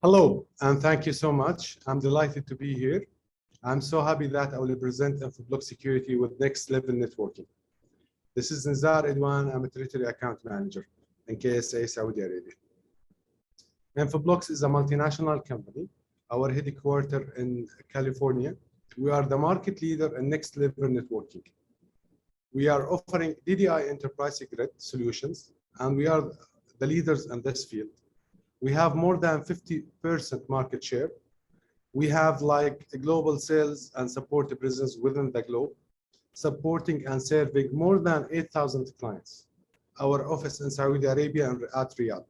Hello, and thank you so much. I'm delighted to be here. I'm so happy that I will present Infoblox security with next level networking. This is Nezar Edwan. I'm a territory account manager in KSA, Saudi Arabia. Infoblox is a multinational company. Our headquarters in California. We are the market leader in next level networking. We are offering DDI enterprise secret solutions, and we are the leaders in this field. We have more than 50% market share. We have like a global sales and support presence within the globe, supporting and serving more than 8,000 clients. Our office in Saudi Arabia and at Riyadh.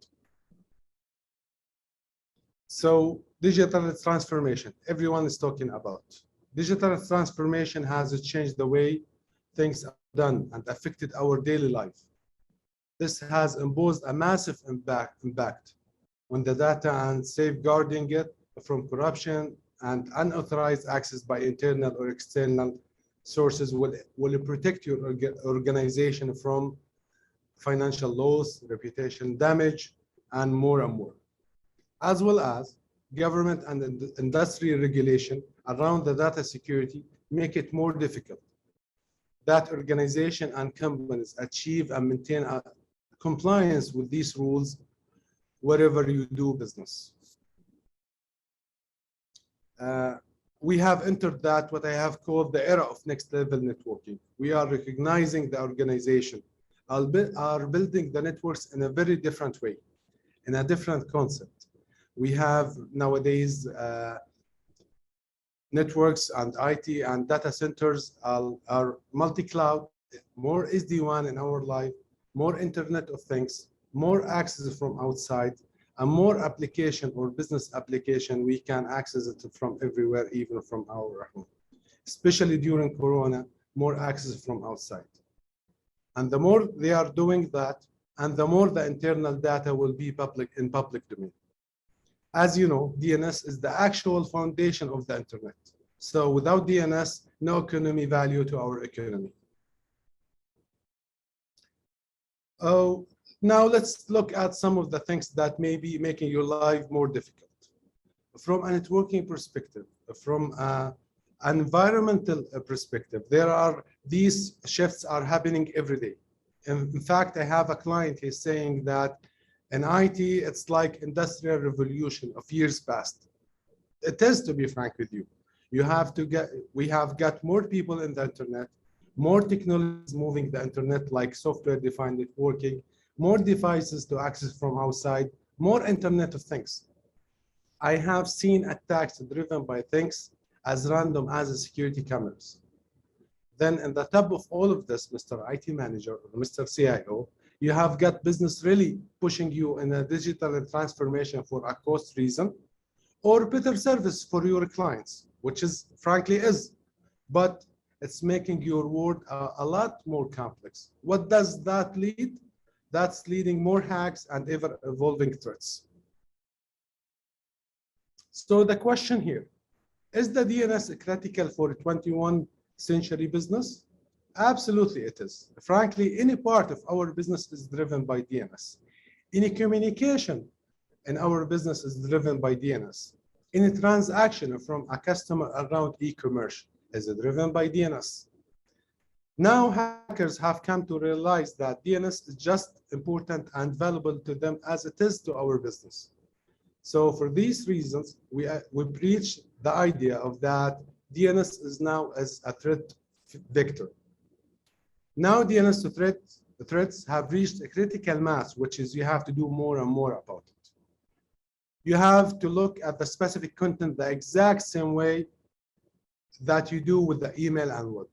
So digital transformation, everyone is talking about. Digital transformation has changed the way things are done and affected our daily life. This has imposed a massive impact on the data and safeguarding it from corruption and unauthorized access by internal or external sources will protect your organization from financial loss, reputation damage, and more. As well as government and industry regulation around the data security make it more difficult that organization and companies achieve and maintain compliance with these rules wherever you do business. We have entered that what I have called the era of next level networking. We are recognizing the organization are building the networks in a very different way, in a different concept. We have nowadays networks and IT and data centers are multi-cloud, more SD-WAN in our life, more Internet of Things, more access from outside, and more application or business application, we can access it from everywhere, even from our home. Especially during Corona, more access from outside. And the more they are doing that, and the more the internal data will be in public domain. As you know, DNS is the actual foundation of the internet. So without DNS, no economy value to our economy. Oh, now let's look at some of the things that may be making your life more difficult. From a networking perspective, from an environmental perspective, these shifts are happening every day. In fact, I have a client, he's saying that in IT, it's like industrial revolution of years past. It is, to be frank with you. We have got more people in the internet, more technologies moving the internet like software-defined networking, more devices to access from outside, more Internet of Things. I have seen attacks driven by things as random as security cameras. Then in the top of all of this, Mr. IT Manager or Mr. CIO, you have got business really pushing you in a digital transformation for a cost reason or better service for your clients, which is frankly is, but it's making your world a lot more complex. What does that lead? That's leading more hacks and ever evolving threats. So the question here, is the DNS critical for 21st century business? Absolutely it is. Frankly, any part of our business is driven by DNS. Any communication in our business is driven by DNS. Any transaction from a customer around e-commerce is driven by DNS. Now hackers have come to realize that DNS is just important and valuable to them as it is to our business. So for these reasons, we preach the idea of that DNS is now as a threat vector. Now DNS threats have reached a critical mass, which is you have to do more and more about it. You have to look at the specific content the exact same way that you do with the email and web.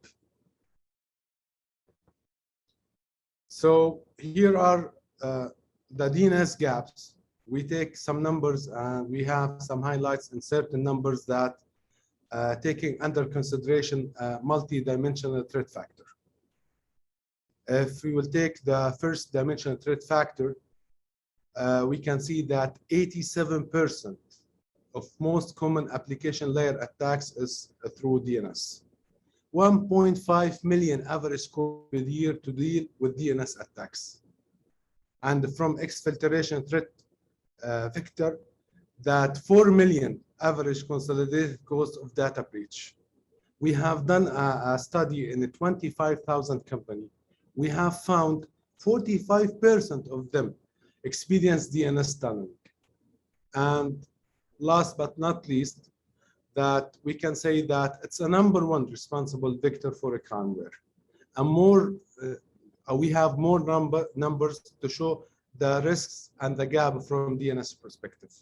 So here are the DNS gaps. We take some numbers and we have some highlights in certain numbers that taking under consideration multi-dimensional threat factor. If we will take the first dimensional threat factor, we can see that 87% of most common application layer attacks is through DNS. 1.5 million average code per year to deal with DNS attacks. And from exfiltration threat vector, that 4 million average consolidated cost of data breach. We have done a study in a 25,000 company. We have found 45% of them experience DNS tunneling. And last but not least, that we can say that it's a #1 responsible vector for a ransomware. And we have more numbers to show the risks and the gap from DNS perspective.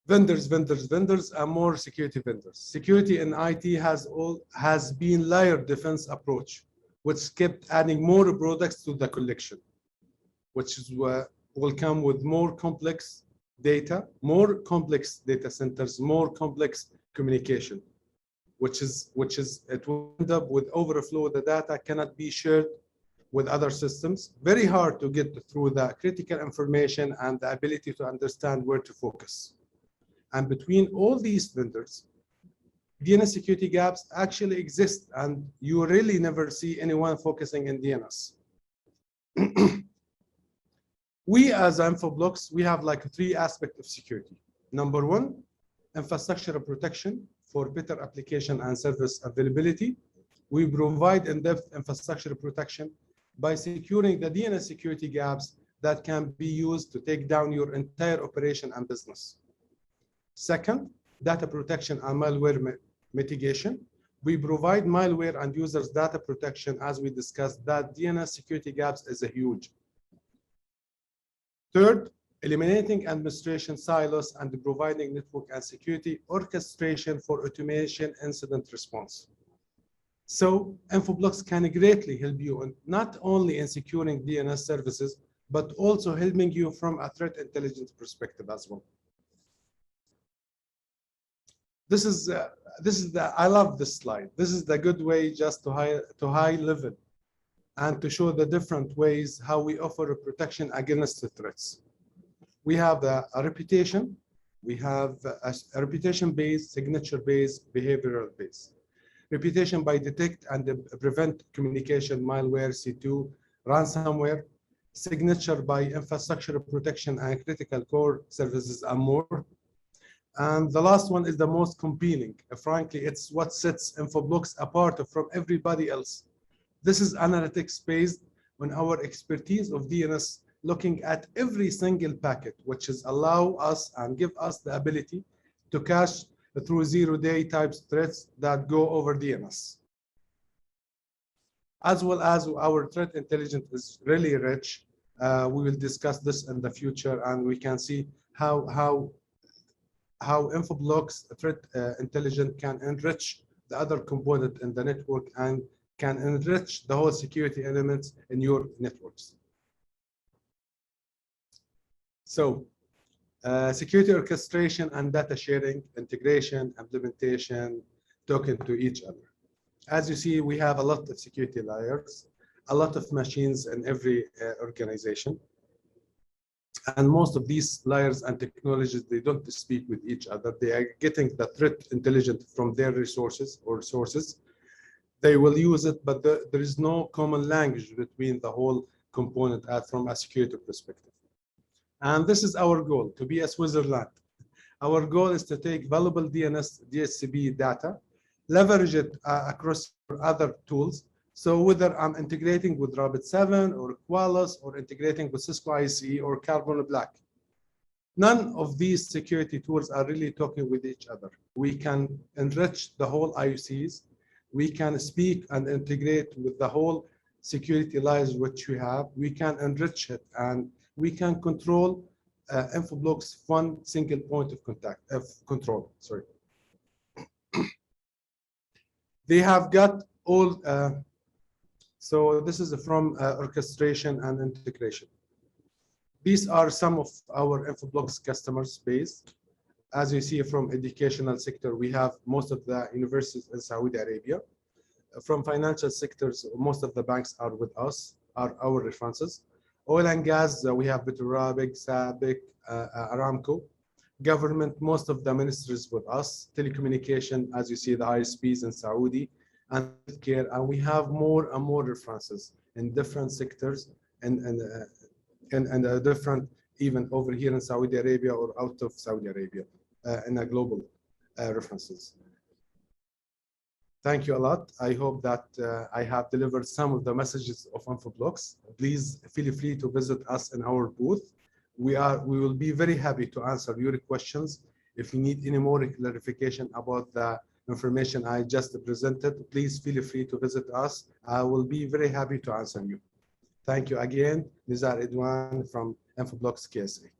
Vendors, and more security vendors. Security in IT has been layered defense approach, which kept adding more products to the collection, which is will come with more complex data, more complex data centers, more complex communication, which is it will end up with overflow. The data cannot be shared with other systems. Very hard to get through the critical information and the ability to understand where to focus. And between all these vendors, DNS security gaps actually exist, and you really never see anyone focusing in DNS. We as Infoblox, we have like 3 aspects of security. #1, infrastructure protection for better application and service availability. We provide in-depth infrastructure protection by securing the DNS security gaps that can be used to take down your entire operation and business. Second, data protection and malware mitigation. We provide malware and users data protection. As we discussed, that DNS security gaps is a huge. Third, eliminating administration silos and providing network and security orchestration for automation incident response. So Infoblox can greatly help you in not only in securing DNS services, but also helping you from a threat intelligence perspective as well. This is I love this slide. This is the good way just to high level and to show the different ways how we offer a protection against the threats. We have a reputation. We have a reputation-based, signature-based, behavioral-based. Reputation by detect and prevent communication, malware, C2, ransomware. Signature by infrastructure protection and critical core services and more. And the last one is the most compelling. Frankly, it's what sets Infoblox apart from everybody else. This is analytics based on our expertise of DNS, looking at every single packet, which is allow us and give us the ability to catch through zero-day types threats that go over DNS. As well as our threat intelligence is really rich. We will discuss this in the future, and we can see how Infoblox threat intelligence can enrich the other component in the network and can enrich the whole security elements in your networks. So security orchestration and data sharing, integration, implementation, talking to each other. As you see, we have a lot of security layers, a lot of machines in every organization. And most of these layers and technologies, they don't speak with each other. They are getting the threat intelligence from their resources or sources. They will use it, but there is no common language between the whole component from a security perspective. And this is our goal, to be a Switzerland. Our goal is to take valuable DNS, DHCP data, leverage it across other tools. So whether I'm integrating with Rapid7 or Qualys or integrating with Cisco IC or Carbon Black, none of these security tools are really talking with each other. We can enrich the whole IUCs. We can speak and integrate with the whole security layers which we have. We can enrich it, and we can control Infoblox one single point of control. Sorry. They have got all. So this is from orchestration and integration. These are some of our Infoblox customers base. As you see from educational sector, we have most of the universities in Saudi Arabia. From financial sectors, most of the banks are with us, are our references. Oil and gas, we have Petrobras, SABIC, Aramco. Government, most of the ministries with us. Telecommunication, as you see, the ISPs in Saudi, and healthcare, and we have more and more references in different sectors and different even over here in Saudi Arabia or out of Saudi Arabia in a global references. Thank you a lot. I hope that I have delivered some of the messages of Infoblox. Please feel free to visit us in our booth. We will be very happy to answer your questions. If you need any more clarification about the information I just presented, please feel free to visit us. I will be very happy to answer you. Thank you again. Nezar Edwan from Infoblox KSA.